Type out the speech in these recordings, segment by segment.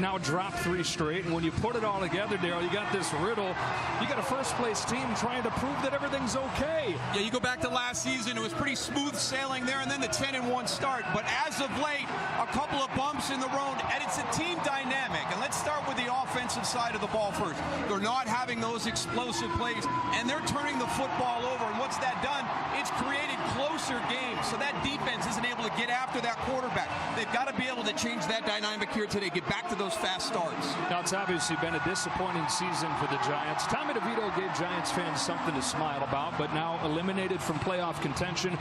now dropped 3 straight. And when you put it all together, Darryl, you got this riddle. You got a first-place team trying to prove that everything's okay. Yeah, you go back to last season, it was pretty smooth sailing there, and then the 10-1 start. But as of late, a couple of bumps in the road, and it's a team dynamic. And let's start with the offensive side of the ball first. They're not having those explosive plays, and they're turning the football over. And what's that done? It's created closer games, so that defense isn't able to get after that quarterback. They've got to be able to change that dynamic here today, get back to those fast starts. Now, it's obviously been a disappointing season for the Giants. Tommy DeVito gave Giants fans something to smile about, but now eliminated from playoff contention.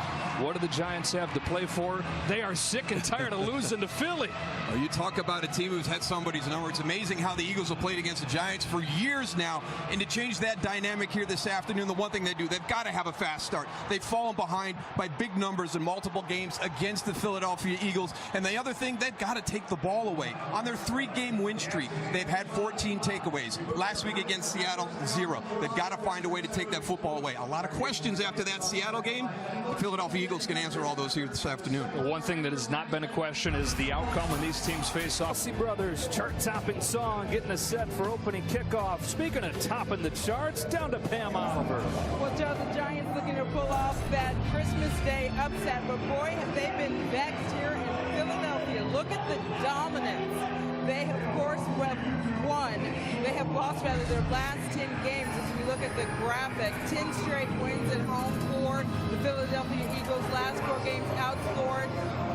What do the Giants have to play for? They are sick and tired of losing to Philly. Well, you talk about a team who's had somebody's number. It's amazing how the Eagles have played against the Giants for years now, and to change that dynamic here this afternoon, the one thing they do, they've got to have a fast start. They've fallen behind by big numbers in multiple games against the Philadelphia Eagles, and the other thing, they've got to take the ball away. On their 3-game win streak, they've had 14 takeaways. Last week against Seattle, 0. They've got to find a way to take that football away. A lot of questions after that Seattle game. The Philadelphia Eagles can answer all those here this afternoon. One thing that has not been a question is the outcome when these teams face off. Brothers, chart-topping song, getting us set for opening kickoff. Speaking of topping the charts, down to Pam Oliver. Well, Joe, the Giants looking to pull off that Christmas Day upset, but boy, have they been vexed here in Philadelphia. Look at the dominance. They, of course, have won. They have lost, rather, their last 10 games. As we look at the graphic, 10 straight wins at home for the Philadelphia Eagles. Last 4 games outscored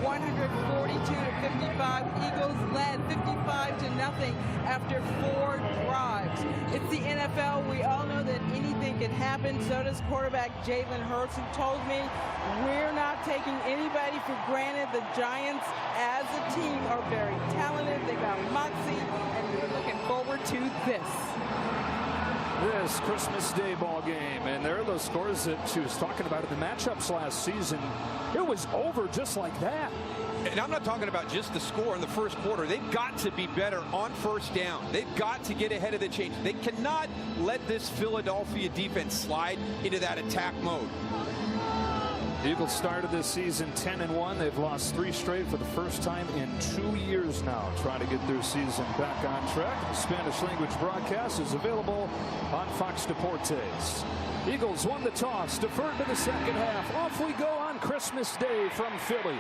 142 to 55. Eagles led 55-0 after 4 drives. It's the NFL. We all know that anything can happen. So does quarterback Jalen Hurts, who told me we're not taking anybody for granted. The Giants, as a team, are very talented. They got moxie, and we're looking forward to this. This Christmas Day ball game, and there are those scores that she was talking about in the matchups last season. It was over just like that. And I'm not talking about just the score in the first quarter. They've got to be better on first down. They've got to get ahead of the change. They cannot let this Philadelphia defense slide into that attack mode. The Eagles started this season 10-1. They've lost 3 straight for the first time in 2 years now, trying to get their season back on track. The Spanish language broadcast is available on Fox Deportes. Eagles won the toss, deferred to the second half. Off we go on Christmas Day from Philly.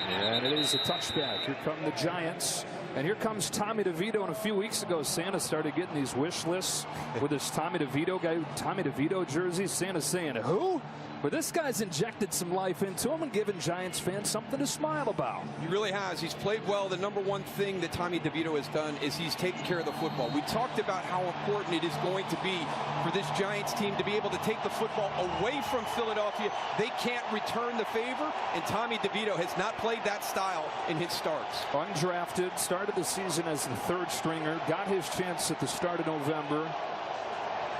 And it is a touchback. Here come the Giants. And here comes Tommy DeVito. And a few weeks ago, Santa started getting these wish lists with his Tommy DeVito jersey. Santa's saying, who? But this guy's injected some life into him and given Giants fans something to smile about. He really has. He's played well. The number one thing that Tommy DeVito has done is he's taken care of the football. We talked about how important it is going to be for this Giants team to be able to take the football away from Philadelphia. They can't return the favor, and Tommy DeVito has not played that style in his starts. Undrafted, started the season as the 3rd stringer, got his chance at the start of November,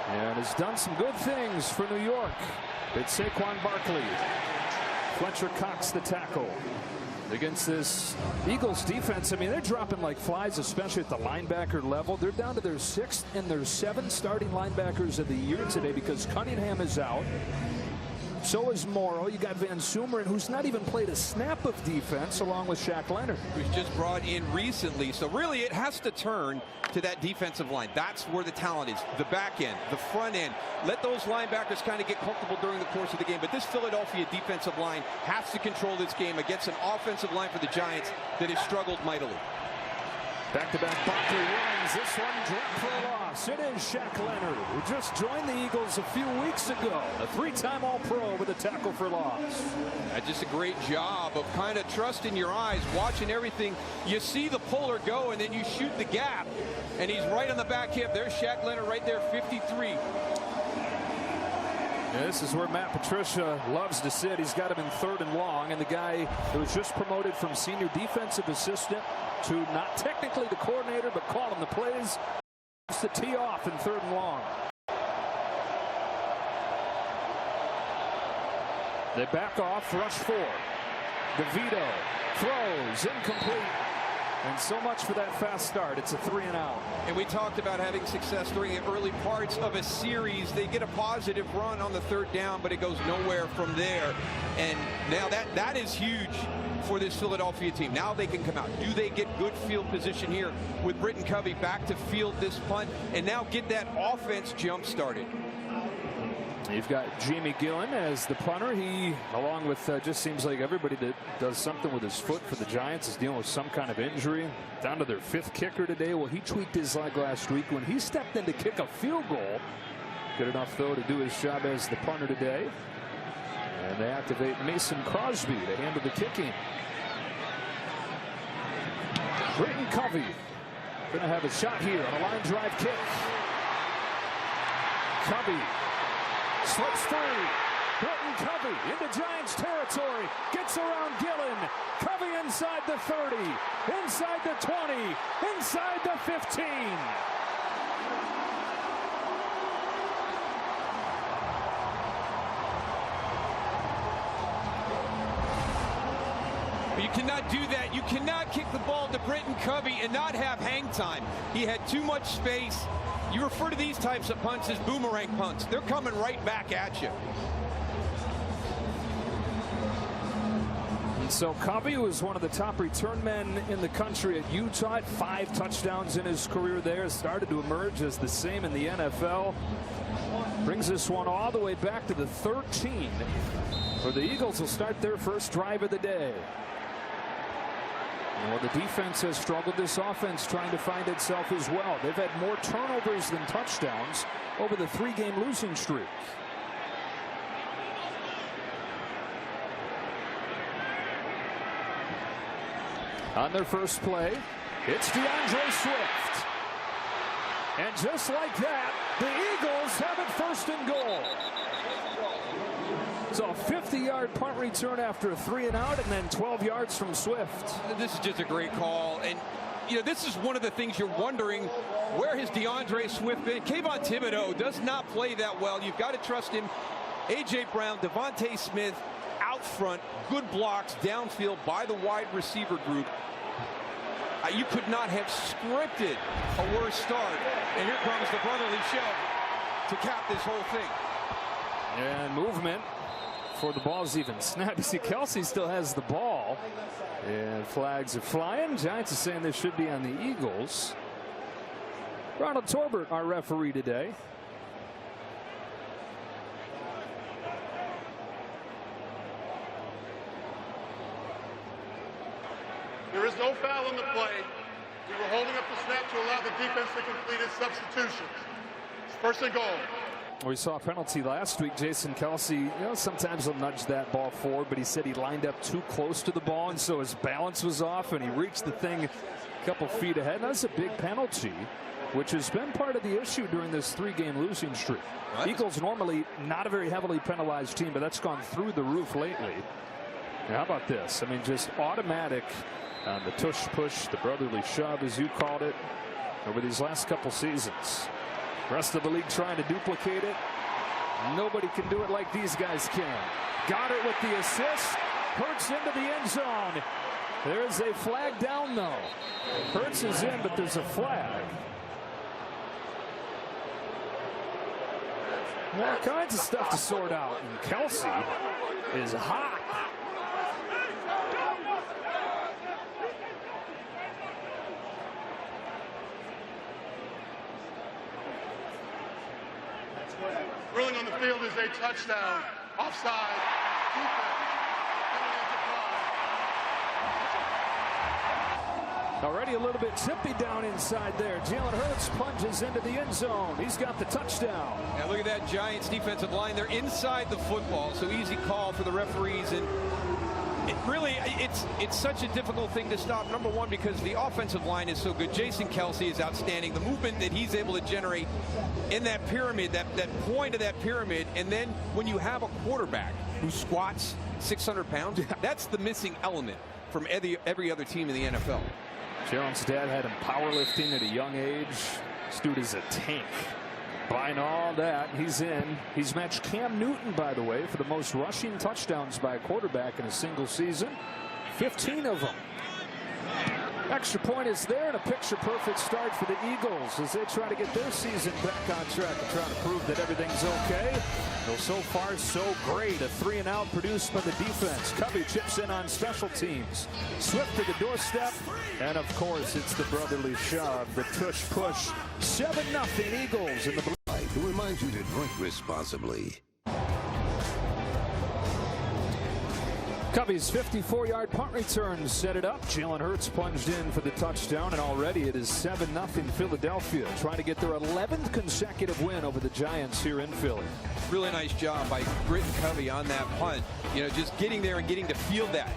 and has done some good things for New York. It's Saquon Barkley. Fletcher Cox the tackle. Against this Eagles defense, I mean, they're dropping like flies, especially at the linebacker level. They're down to their 6th and their 7th starting linebackers of the year today because Cunningham is out. So is Morrow. You got Van Sumeren, who's not even played a snap of defense, along with Shaq Leonard, who's just brought in recently. So really it has to turn to that defensive line. That's where the talent is. The back end, the front end. Let those linebackers kind of get comfortable during the course of the game. But this Philadelphia defensive line has to control this game against an offensive line for the Giants that has struggled mightily. Back-to-back Barkley runs. This one dropped for a loss. It is Shaq Leonard, who just joined the Eagles a few weeks ago. A 3-time All-Pro with a tackle for loss. Just a great job of kind of trusting your eyes, watching everything. You see the puller go, and then you shoot the gap. And he's right on the back hip. There's Shaq Leonard right there, 53. This is where Matt Patricia loves to sit. He's got him in 3rd and long, and the guy who was just promoted from senior defensive assistant to not technically the coordinator, but calling the plays, to tee off in 3rd and long. They back off, rush 4. DeVito throws, incomplete. And so much for that fast start. It's a 3-and-out. And we talked about having success during the early parts of a series. They get a positive run on the third down, but it goes nowhere from there. And now that is huge for this Philadelphia team. Now they can come out. Do they get good field position here with Britton Covey back to field this punt and now get that offense jump started? You've got Jamie Gillen as the punter. He, along with just seems like everybody that does something with his foot for the Giants, is dealing with some kind of injury. Down to their 5th kicker today. Well, he tweaked his leg last week when he stepped in to kick a field goal. Good enough, though, to do his job as the punter today. And they activate Mason Crosby to handle the kicking. Britton Covey going to have a shot here on a line drive kick. Covey slips through. Britton Covey into Giants territory. Gets around Gillen. Covey inside the 30. Inside the 20. Inside the 15. You cannot do that. You cannot kick the ball to Britton Covey and not have hang time. He had too much space. You refer to these types of punts as boomerang punts. They're coming right back at you. And so Covey was one of the top return men in the country at Utah. 5 touchdowns in his career there. Started to emerge as the same in the NFL. Brings this one all the way back to the 13. Where the Eagles will start their first drive of the day. And while the defense has struggled, this offense trying to find itself as well. They've had more turnovers than touchdowns over the 3-game losing streak. On their first play, it's DeAndre Swift. And just like that, the Eagles have it 1st and goal. So a 50-yard punt return after a 3-and-out, and then 12 yards from Swift. This is just a great call. And, you know, this is one of the things you're wondering, where has DeAndre Swift been? Kayvon Thibodeau does not play that well. You've got to trust him. A.J. Brown, Devontae Smith out front. Good blocks downfield by the wide receiver group. You could not have scripted a worse start. And here comes the brotherly shove to cap this whole thing. And movement before the ball's even snapped. You see, Kelsey still has the ball. And flags are flying. Giants are saying this should be on the Eagles. Ronald Torbert, our referee today. There is no foul on the play. We were holding up the snap to allow the defense to complete its substitutions. It's 1st and goal. We saw a penalty last week. Jason Kelsey, you know, sometimes he'll nudge that ball forward, but he said he lined up too close to the ball, and so his balance was off, and he reached the thing a couple feet ahead. That's a big penalty, which has been part of the issue during this 3-game losing streak. What? Eagles normally not a very heavily penalized team, but that's gone through the roof lately. Now, how about this? I mean, just automatic on the tush push, the brotherly shove, as you called it, over these last couple seasons. Rest of the league trying to duplicate it. Nobody can do it like these guys can. Got it with the assist. Hurts into the end zone. There's a flag down, though. Hurts is in, but there's a flag. All kinds of stuff to sort out. And Kelsey is hot. Ruling on the field is a touchdown. Offside. Defense. Already a little bit tippy down inside there. Jalen Hurts plunges into the end zone. He's got the touchdown. Now look at that Giants defensive line. They're inside the football, so easy call for the referees. And it's such a difficult thing to stop. Number one, because the offensive line is so good. Jason Kelsey is outstanding. The movement that he's able to generate in that pyramid, that point of that pyramid, and then when you have a quarterback who squats 600 pounds, that's the missing element from every other team in the NFL. Jalen's dad had him powerlifting at a young age. This dude is a tank. Buying all that, he's in. He's matched Cam Newton, by the way, for the most rushing touchdowns by a quarterback in a single season. 15 of them. Extra point is there, and a picture-perfect start for the Eagles as they try to get their season back on track and try to prove that everything's okay. Well, so far, so great. A 3-and-out produced by the defense. Covey chips in on special teams. Swift to the doorstep, and of course, it's the brotherly shove, the tush-push. 7-0 Eagles in the blue. To remind you to drink responsibly. Covey's 54-yard punt return set it up. Jalen Hurts plunged in for the touchdown, and already it is 7-0 Philadelphia, trying to get their 11th consecutive win over the Giants here in Philly. Really nice job by Britton Covey on that punt. You know, just getting there and getting to field that.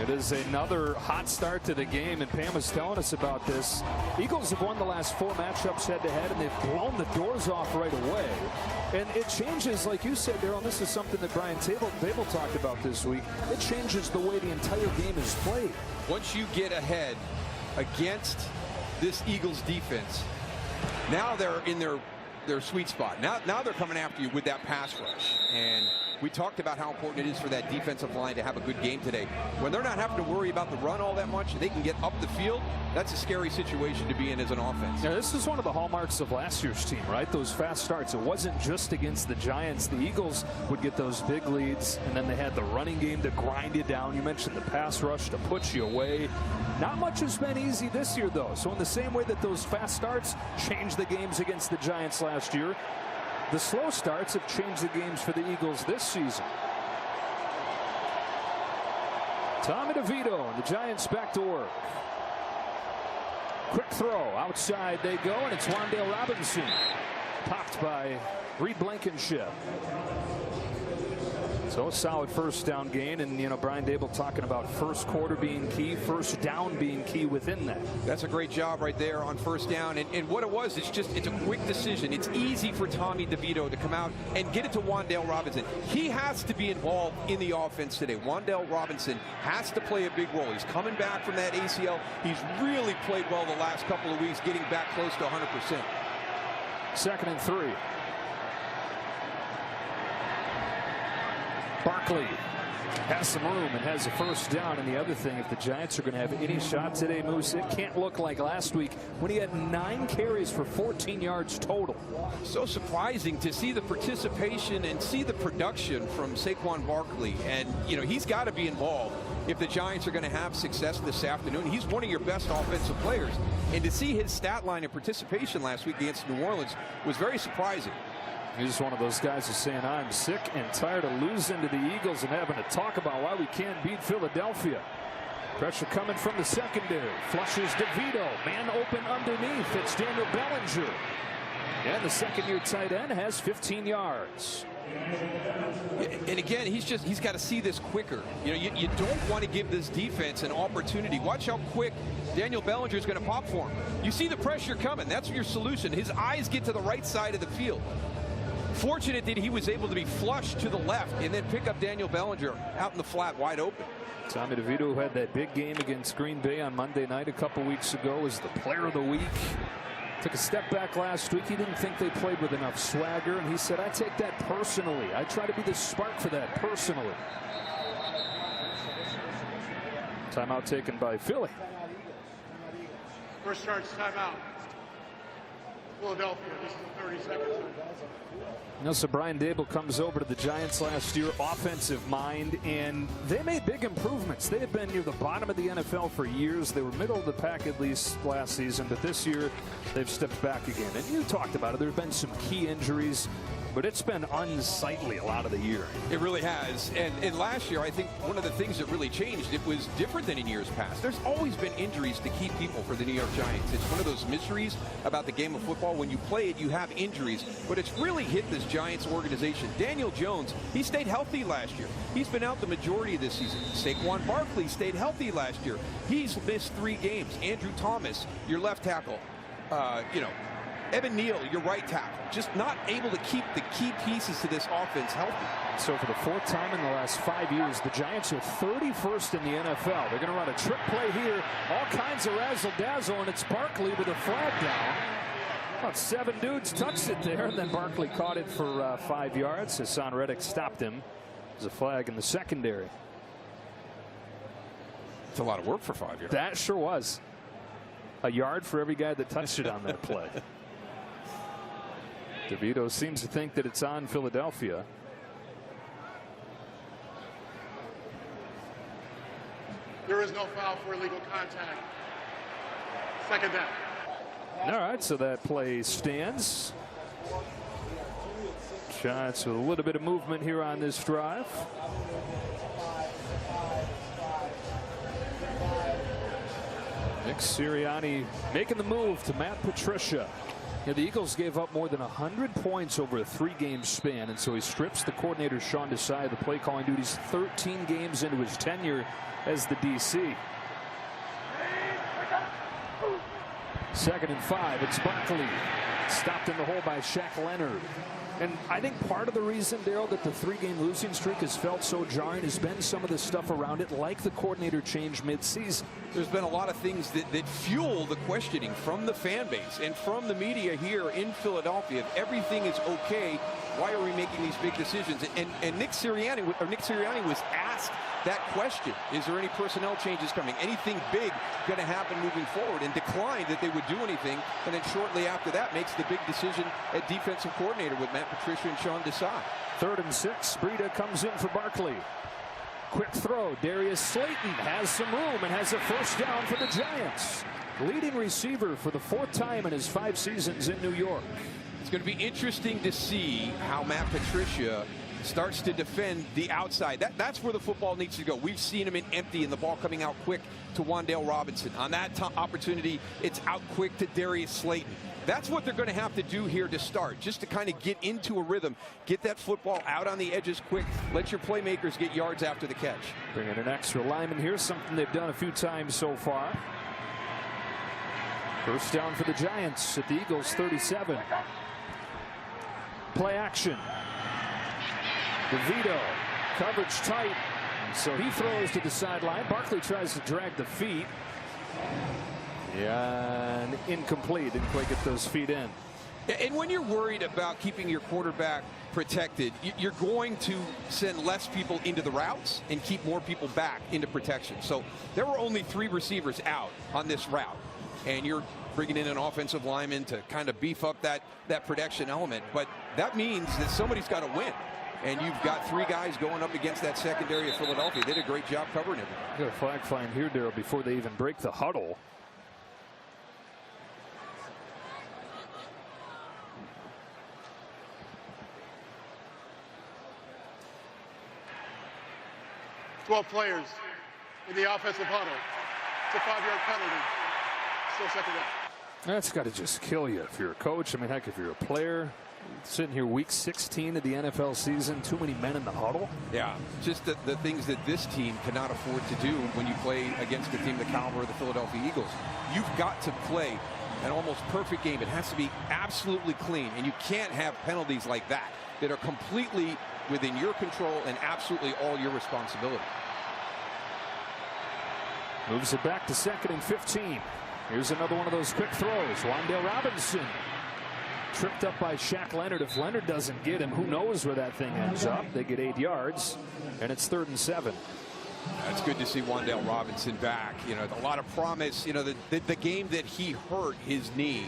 It is another hot start to the game, and Pam was telling us about this. Eagles have won the last 4 matchups head-to-head, and they've blown the doors off right away. And it changes, like you said, Daryl, this is something that Brian Table talked about this week. It changes the way the entire game is played. Once you get ahead against this Eagles defense, now they're in their sweet spot. Now they're coming after you with that pass rush. And we talked about how important it is for that defensive line to have a good game today. When they're not having to worry about the run all that much, they can get up the field. That's a scary situation to be in as an offense. Yeah, this is one of the hallmarks of last year's team, right? Those fast starts. It wasn't just against the Giants. The Eagles would get those big leads, and then they had the running game to grind you down. You mentioned the pass rush to put you away. Not much has been easy this year, though. So in the same way that those fast starts changed the games against the Giants last year, the slow starts have changed the games for the Eagles this season. Tommy DeVito and the Giants back to work. Quick throw outside they go, and it's Wan'Dale Robinson, popped by Reed Blankenship. So a solid first down gain, and you know, Brian Dable talking about first quarter being key, first down being key within that. That's a great job right there on first down, and what it was, it's a quick decision. It's easy for Tommy DeVito to come out and get it to Wan'Dale Robinson. He has to be involved in the offense today. Wan'Dale Robinson has to play a big role. He's coming back from that ACL. He's really played well the last couple of weeks, getting back close to 100%. 2nd and 3. Barkley has some room and has a first down. And the other thing, if the Giants are going to have any shot today, Moose, it can't look like last week when he had 9 carries for 14 yards total. So surprising to see the participation and see the production from Saquon Barkley. And, you know, he's got to be involved if the Giants are going to have success this afternoon. He's one of your best offensive players. And to see his stat line and participation last week against New Orleans was very surprising. He's one of those guys who's saying, I'm sick and tired of losing to the Eagles and having to talk about why we can't beat Philadelphia. Pressure coming from the secondary. Flushes DeVito. Man open underneath. It's Daniel Bellinger. And the second-year tight end has 15 yards. And again, he's got to see this quicker. You know, you don't want to give this defense an opportunity. Watch how quick Daniel Bellinger is going to pop for him. You see the pressure coming. That's your solution. His eyes get to the right side of the field. Fortunate that he was able to be flushed to the left and then pick up Daniel Bellinger out in the flat wide open. Tommy DeVito, who had that big game against Green Bay on Monday night a couple weeks ago, was the player of the week. Took a step back last week. He didn't think they played with enough swagger, and he said, I take that personally. I try to be the spark for that personally. Timeout taken by Philly. First charge timeout. Philadelphia, this is the 30 seconds. You know, so Brian Dable comes over to the Giants last year, offensive mind, and they made big improvements. They have been near the bottom of the NFL for years. They were middle of the pack at least last season, but this year they've stepped back again. And you talked about it. There have been some key injuries, but it's been unsightly a lot of the year. It really has. And last year, I think one of the things that really changed, it was different than in years past. There's always been injuries to key people for the New York Giants. It's one of those mysteries about the game of football. When you play it, you have injuries, but it's really hit this Giants organization. Daniel Jones, he stayed healthy last year. He's been out the majority of this season. Saquon Barkley stayed healthy last year. He's missed 3 games. Andrew Thomas, your left tackle, Evan Neal, your right tackle, just not able to keep the key pieces to this offense healthy. So for the 4th time in the last 5 years, the Giants are 31st in the NFL. They're going to run a trick play here. All kinds of razzle-dazzle, and it's Barkley with a flag down. About 7 dudes touched it there, and then Barkley caught it for 5 yards. Hassan Reddick stopped him. There's a flag in the secondary. It's a lot of work for 5 yards. That sure was. A yard for every guy that touched it on that play. DeVito seems to think that it's on Philadelphia. There is no foul for illegal contact. Second down. All right, so that play stands. Giants with a little bit of movement here on this drive. Nick Sirianni making the move to Matt Patricia. Yeah, the Eagles gave up more than 100 points over a 3-game span, and so he strips the coordinator Sean Desai of the play calling duties 13 games into his tenure as the DC. 2nd and 5. It's Barkley. Stopped in the hole by Shaq Leonard. And I think part of the reason, Darryl, that the 3-game losing streak has felt so jarring has been some of the stuff around it, like the coordinator change midseason. There's been a lot of things that fuel the questioning from the fan base and from the media here in Philadelphia. If everything is okay, why are we making these big decisions? And Nick Sirianni was asked that question. Is there any personnel changes coming? Anything big going to happen moving forward? And declined that they would do anything. And then shortly after that makes the big decision at defensive coordinator with Matt Patricia and Sean Desai. 3rd and 6. Breida comes in for Barkley. Quick throw. Darius Slayton has some room and has a first down for the Giants. Leading receiver for the 4th time in his 5 seasons in New York. It's going to be interesting to see how Matt Patricia starts to defend the outside. That's where the football needs to go. We've seen him in empty and the ball coming out quick to Wan'Dale Robinson. On that opportunity, it's out quick to Darius Slayton. That's what they're going to have to do here to start, just to kind of get into a rhythm, get that football out on the edges quick, let your playmakers get yards after the catch. Bring in an extra lineman here, something they've done a few times so far. First down for the Giants at the Eagles 37. Play action. DeVito, coverage tight, so he throws to the sideline. Barkley tries to drag the feet. Yeah, and incomplete. Didn't quite get those feet in. And when you're worried about keeping your quarterback protected, you're going to send less people into the routes and keep more people back into protection. So there were only 3 receivers out on this route, and you're bringing in an offensive lineman to kind of beef up that protection element. But that means that somebody's got to win. And you've got 3 guys going up against that secondary of Philadelphia. They did a great job covering it. Got a flag flying here, Darryl, before they even break the huddle. Twelve players in the offensive huddle. It's a 5-yard penalty. Still second down. That's got to just kill you if you're a coach. I mean, heck, if you're a player. Sitting here week 16 of the NFL season, too many men in the huddle. Yeah, just the things that this team cannot afford to do when you play against a team the caliber of the Philadelphia Eagles. You've got to play an almost perfect game. It has to be absolutely clean, and you can't have penalties like that are completely within your control and absolutely all your responsibility. Moves it back to 2nd and 15. Here's another one of those quick throws. Wan'Dale Robinson tripped up by Shaq Leonard. If Leonard doesn't get him, who knows where that thing ends up. They get 8 yards, and it's 3rd and 7. It's good to see Wan'Dale Robinson back. You know, a lot of promise. You know, the game that he hurt his knee,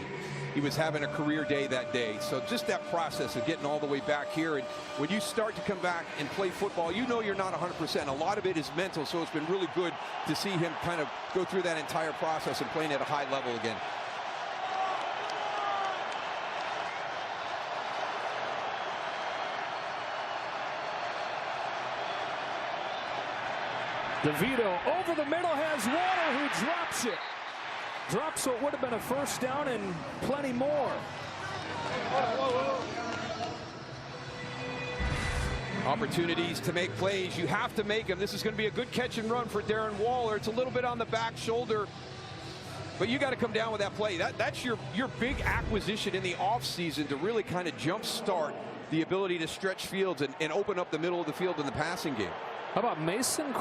he was having a career day that day. So just that process of getting all the way back here. And when you start to come back and play football, you know you're not 100%. A lot of it is mental. So it's been really good to see him kind of go through that entire process and playing at a high level again. DeVito over the middle has Water, who drops it. Drops what would have been a first down and plenty more. Opportunities to make plays. You have to make them. This is going to be a good catch and run for Darren Waller. It's a little bit on the back shoulder, but you got to come down with that play. That's your big acquisition in the offseason to really kind of jumpstart the ability to stretch fields and open up the middle of the field in the passing game. How about Mason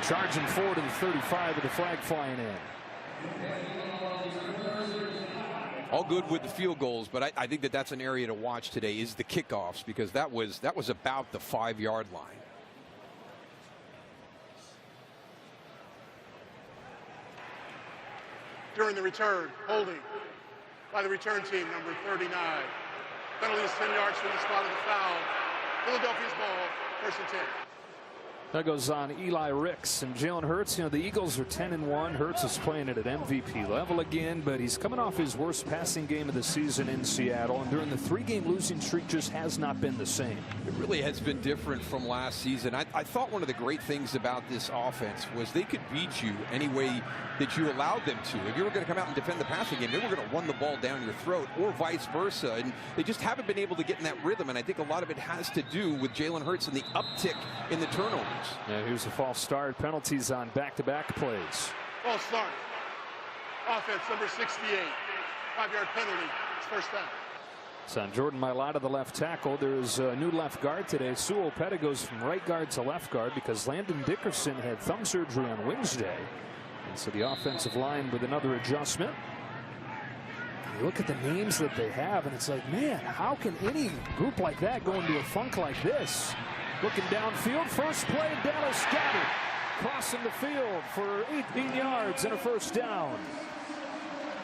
charging forward to the 35 with the flag flying in? All good with the field goals, but I think that's an area to watch today is the kickoffs, because that was about the 5-yard line. during the return. Holding by the return team, number 39. Penalty is 10 yards from the spot of the foul. Philadelphia's ball, 1st and 10. That goes on Eli Ricks and Jalen Hurts. You know, the Eagles are 10-1. Hurts is playing at an MVP level again, but he's coming off his worst passing game of the season in Seattle, and during the 3-game losing streak just has not been the same. It really has been different from last season. I thought one of the great things about this offense was they could beat you any way that you allowed them to. If you were going to come out and defend the passing game, they were going to run the ball down your throat, or vice versa, and they just haven't been able to get in that rhythm, and I think a lot of it has to do with Jalen Hurts and the uptick in the turnovers. Yeah, here's a false start. Penalties on back-to-back plays. False start. Offense, number 68. 5-yard penalty. It's 1st down. It's on Jordan Mailata, the left tackle. There's a new left guard today. Sewell Petta goes from right guard to left guard because Landon Dickerson had thumb surgery on Wednesday. And so the offensive line with another adjustment. You look at the names that they have, and it's like, man, how can any group like that go into a funk like this? Looking downfield, first play, Dallas Goedert crossing the field for 18 yards and a 1st down.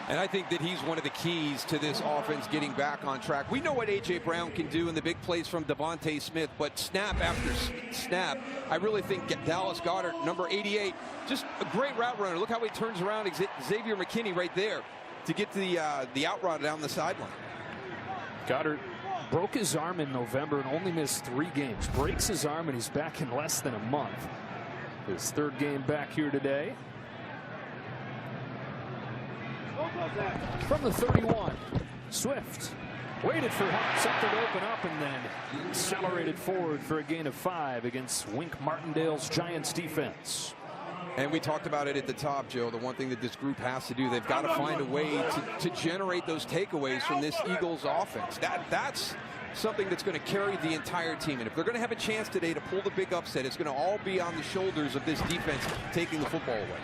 And I think that he's one of the keys to this offense getting back on track. We know what A.J. Brown can do in the big plays from Devontae Smith, but snap after snap, I really think Dallas Goedert, number 88, just a great route runner. Look how he turns around Xavier McKinney right there to get to the out route down the sideline. Goedert broke his arm in November and only missed 3 games. Breaks his arm and he's back in less than a month. His 3rd game back here today. From the 31, Swift waited for something to open up and then accelerated forward for a gain of 5 against Wink Martindale's Giants defense. And we talked about it at the top, Joe. The one thing that this group has to do, they've got to find a way to generate those takeaways from this Eagles offense. That's something that's going to carry the entire team. And if they're going to have a chance today to pull the big upset, it's going to all be on the shoulders of this defense taking the football away.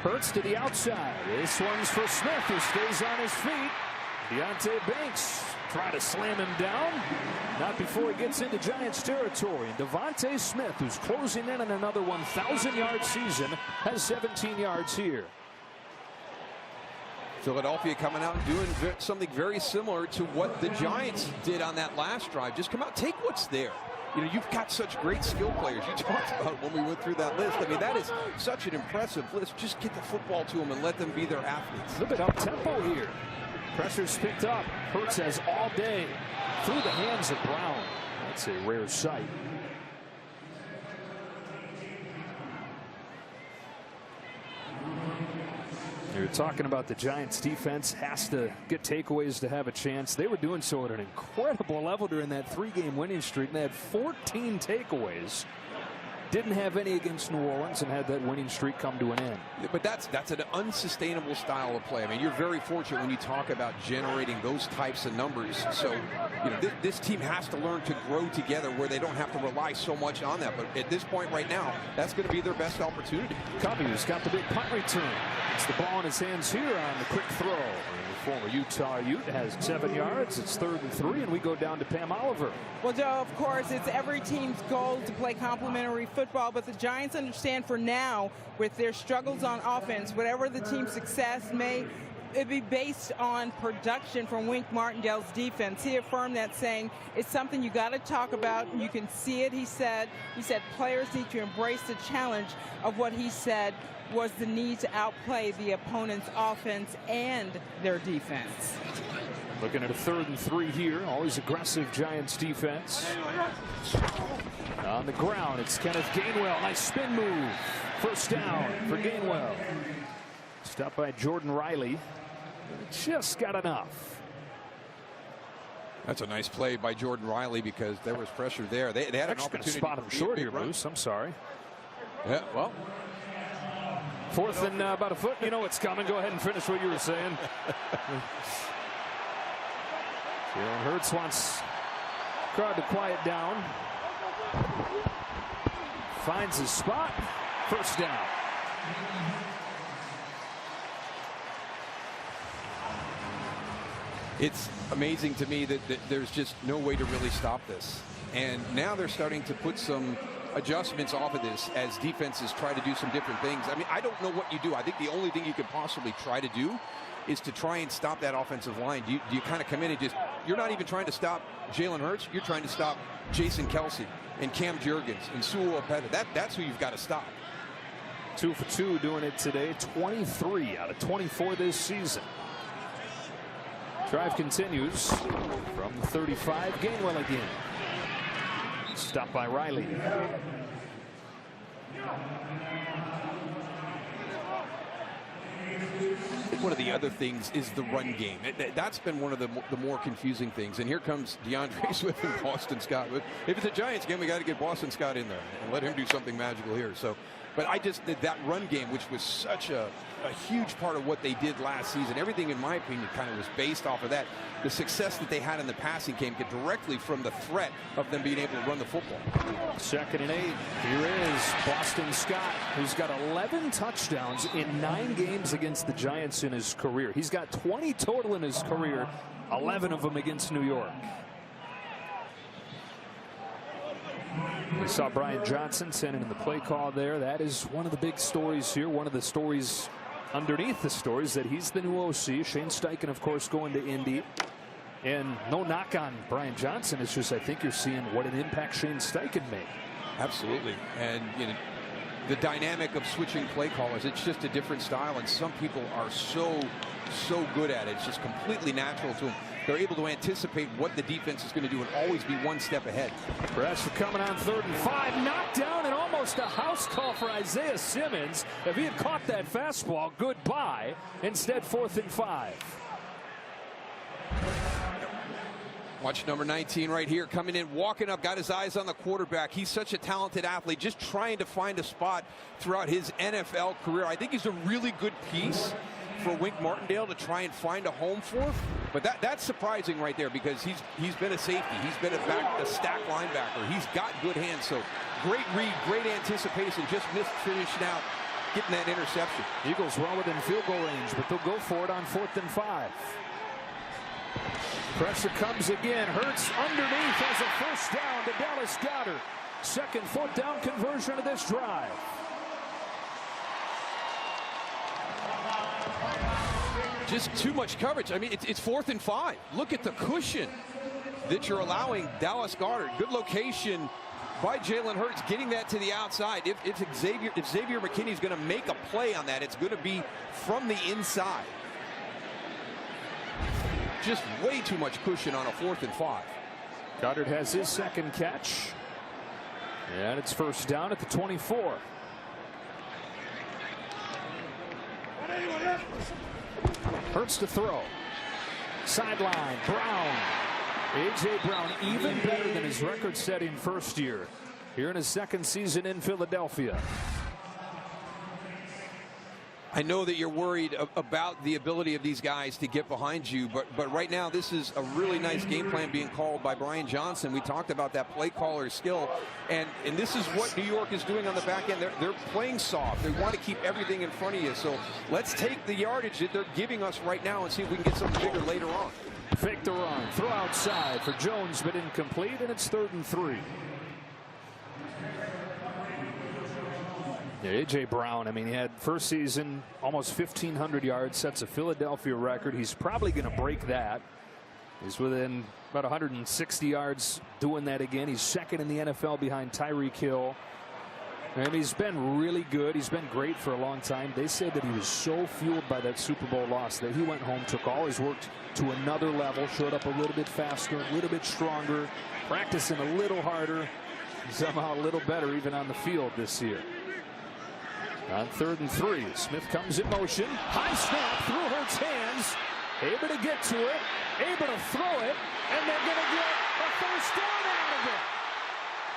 Hurts to the outside. This one's for Smith, who stays on his feet. Deonte Banks try to slam him down. Not before he gets into Giants territory. And Devontae Smith, who's closing in on another 1,000-yard season, has 17 yards here. Philadelphia coming out and doing something very similar to what the Giants did on that last drive. Just come out, take what's there. You know, you've got such great skill players. You talked about when we went through that list. I mean, that is such an impressive list. Just get the football to them and let them be their athletes. A little bit up-tempo here. Pressure's picked up. Hurts has all day through the hands of Brown. That's a rare sight. You're talking about the Giants defense has to get takeaways to have a chance. They were doing so at an incredible level during that 3-game winning streak. They had 14 takeaways. Didn't have any against New Orleans and had that winning streak come to an end. But that's an unsustainable style of play. I mean, you're very fortunate when you talk about generating those types of numbers. So, you know, this team has to learn to grow together where they don't have to rely so much on that. But at this point right now, that's going to be their best opportunity. Covey has got the big punt return. It's the ball in his hands here on the quick throw. The former Utah Ute has 7 yards. It's 3rd and 3, and we go down to Pam Oliver. Well, Joe, of course, it's every team's goal to play complementary football, but the Giants understand for now, with their struggles on offense, whatever the team's success may it be based on production from Wink Martindale's defense. He affirmed that, saying it's something you got to talk about. You can see it, he said. He said players need to embrace the challenge of what he said was the need to outplay the opponent's offense and their defense. Looking at a 3rd and 3 here. Always aggressive Giants defense. On the ground, it's Kenneth Gainwell. Nice spin move. 1st down for Gainwell. Stopped by Jordan Riley. Just got enough. That's a nice play by Jordan Riley because there was pressure there. They had an opportunity to spot him short here, Bruce. I'm sorry. Yeah, well. 4th and about a foot. You know what's coming. Go ahead and finish what you were saying. Jalen Hurts wants crowd to quiet down. Finds his spot. 1st down. It's amazing to me that there's just no way to really stop this. And now they're starting to put some adjustments off of this as defenses try to do some different things. I mean, I don't know what you do. I think the only thing you could possibly try to do is to try and stop that offensive line. Do you kind of come in and just, you're not even trying to stop Jalen Hurts, you're trying to stop Jason Kelsey and Cam Jurgens and Sewell Opeta. That's who you've got to stop. 2 for 2 doing it today. 23 out of 24 this season. Drive continues from 35. Gainwell again. Stopped by Riley. One of the other things is the run game. That's been one of the more confusing things. And here comes DeAndre Swift and Boston Scott. If it's a Giants game, we got to get Boston Scott in there and let him do something magical here. So, but I just did that run game, which was such a huge part of what they did last season. Everything, in my opinion, kind of was based off of that. The success that they had in the passing game came directly from the threat of them being able to run the football. 2nd and 8. Here is Boston Scott, who's got 11 touchdowns in 9 games against the Giants in his career. He's got 20 total in his career, 11 of them against New York. We saw Brian Johnson sending in the play call there. That is one of the big stories here. One of the stories underneath the stories that he's the new OC. Shane Steichen, of course, going to Indy. And no knock on Brian Johnson. It's just I think you're seeing what an impact Shane Steichen made. Absolutely. And you know, the dynamic of switching play callers, it's just a different style. And some people are so good at it. It's just completely natural to them. They're able to anticipate what the defense is going to do and always be one step ahead. Pressure coming on 3rd and 5. Knocked down and almost a house call for Isaiah Simmons. If he had caught that fastball, goodbye. Instead, 4th and 5. Watch number 19 right here, coming in, walking up, got his eyes on the quarterback. He's such a talented athlete, just trying to find a spot throughout his NFL career. I think he's a really good piece for Wink Martindale to try and find a home for. But that's surprising right there, because he's been a safety. He's been a stack linebacker. He's got good hands. So great read, great anticipation. Just missed finishing out, getting that interception. Eagles well within field goal range, but they'll go for it on 4th and 5. Pressure comes again. Hurts underneath as a first down to Dallas Goedert. 2nd 4th down conversion of this drive. Just too much coverage. I mean, it's 4th and 5. Look at the cushion that you're allowing Dallas Goedert. Good location by Jalen Hurts, getting that to the outside. If Xavier McKinney's going to make a play on that, it's going to be from the inside. Just way too much cushion on a 4th and 5. Goddard has his 2nd catch. And it's first down at the 24. Hurts to throw. Sideline. Brown. A.J. Brown even better than his record-setting first year here in his 2nd season in Philadelphia. I know that you're worried about the ability of these guys to get behind you, but right now this is a really nice game plan being called by Brian Johnson. We talked about that play caller skill, and this is what New York is doing on the back end. They're playing soft. They want to keep everything in front of you. So let's take the yardage that they're giving us right now and see if we can get something bigger later on. Fake the run, throw outside for Jones, but incomplete, and it's 3rd and 3. Yeah, A.J. Brown, I mean, he had first season almost 1,500 yards, sets a Philadelphia record. He's probably going to break that. He's within about 160 yards doing that again. He's 2nd in the NFL behind Tyreek Hill. And he's been really good. He's been great for a long time. They said that he was so fueled by that Super Bowl loss that he went home, took all his work to another level, showed up a little bit faster, a little bit stronger, practicing a little harder, somehow a little better even on the field this year. On 3rd and 3, Smith comes in motion. High snap through Hurts' hands. Able to get to it. Able to throw it. And they're going to get a first down out of it.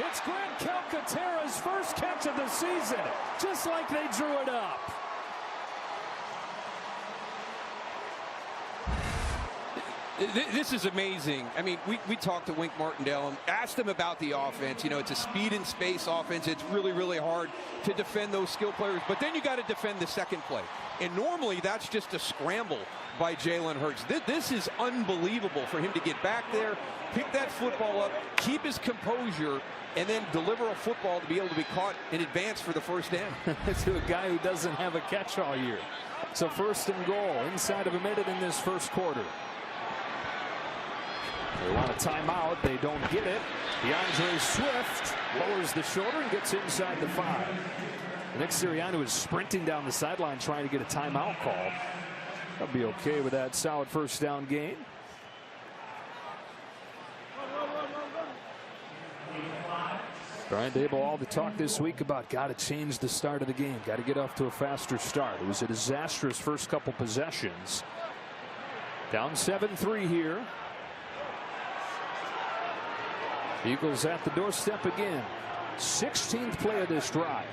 It's Grant Calcaterra's first catch of the season. Just like they drew it up. This is amazing. I mean, we talked to Wink Martindale and asked him about the offense. You know, it's a speed and space offense. It's really, really hard to defend those skill players. But then you got to defend the second play. And normally that's just a scramble by Jalen Hurts. This is unbelievable for him to get back there, pick that football up, keep his composure, and then deliver a football to be able to be caught in advance for the first down. To a guy who doesn't have a catch all year. So 1st and goal inside of a minute in this first quarter. They want a timeout. They don't get it. DeAndre Swift lowers the shoulder and gets inside the 5. Nick Sirianni was sprinting down the sideline trying to get a timeout call. They'll be okay with that solid first down gain. Brian Dable, all the talk this week about got to change the start of the game. Got to get off to a faster start. It was a disastrous first couple possessions. Down 7-3 here. Eagles at the doorstep again. 16th play of this drive.